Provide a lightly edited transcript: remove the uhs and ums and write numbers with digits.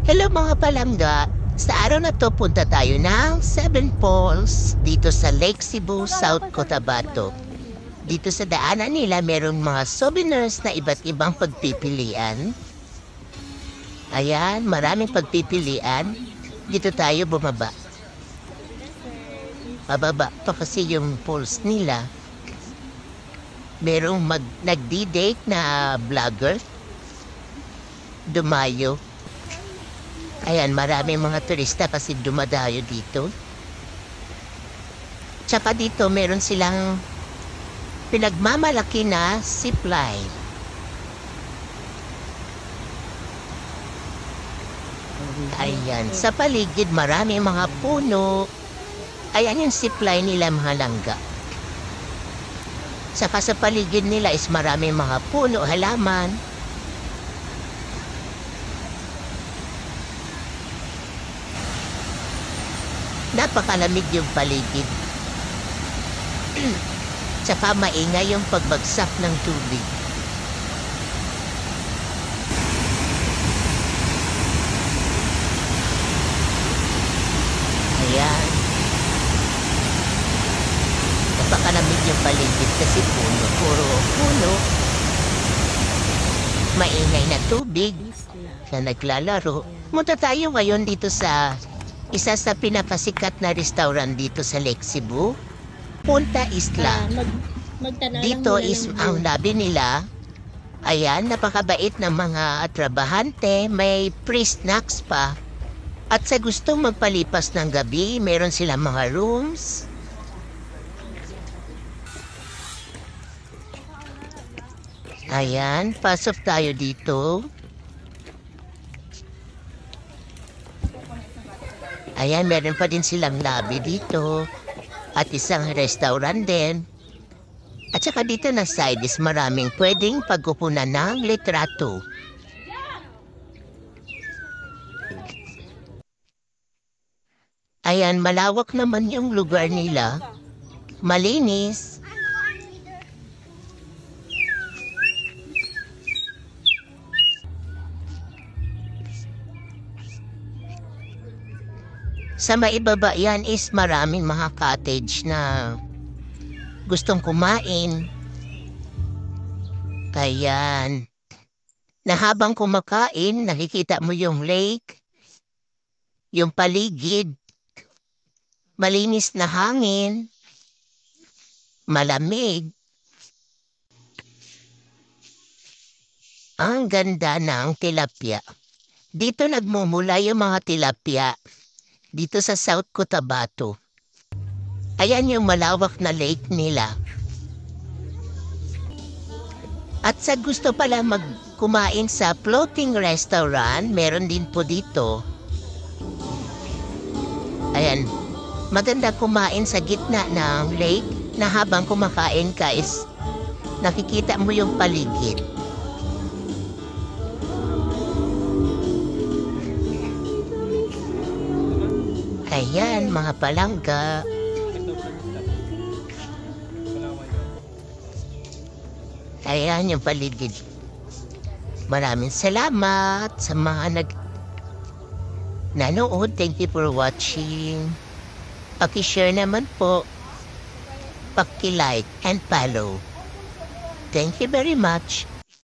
Hello mga palangga! Sa araw na to punta tayo ng Seven Falls dito sa Lake Cebu, South Cotabato. Dito sa daanan nila merong mga souvenirs na iba't ibang pagpipilian. Ayan, maraming pagpipilian. Dito tayo bumaba. Pababa pa kasi yung falls nila. Merong nagdi-date na vlogger. Dumayo. Ayan, maraming mga turista kasi dumadayo dito. Tsaka dito, meron silang pinagmamalaki na zipline. Ayan, sa paligid maraming mga puno. Ayan yung zipline nila mga langga. Saka sa paligid nila is maraming mga puno, halaman. Napakalamig yung paligid. Tsaka maingay yung pagbagsak ng tubig. Ayan. Napakalamig yung paligid kasi puno. Puro puno. Maingay na tubig na naglalaro. Munta tayo ngayon dito sa isa sa pinapasikat na restaurant dito sa Lake Cebu, Punta Isla. Dito is ang labi nila. Ayan, napakabait ng mga trabahante. May free snacks pa. At sa gustong magpalipas ng gabi, meron silang mga rooms. Ayan, pasok tayo dito. Ayan, meron pa din silang lobby dito. At isang restaurant din. At saka dito na side is maraming pwedeng pagkukunan ng litrato. Ayan, malawak naman yung lugar nila. Malinis. Sa maibaba yan is maraming mga cottage na gustong kumain. Ayan. Na habang kumakain, nakikita mo yung lake, yung paligid, malinis na hangin, malamig. Ang ganda ng tilapia. Dito nagmumula yung mga tilapia. Dito sa South Cotabato. Ayan yung malawak na lake nila. At sa gusto pala kumain sa floating restaurant, meron din po dito. Ayan, maganda kumain sa gitna ng lake na habang kumakain ka is nakikita mo yung paligid. Ayan, mga palangga. Ayan yung paligid. Maraming salamat sa mga nanood. Thank you for watching. Paki-share naman po. Paki-like and follow. Thank you very much.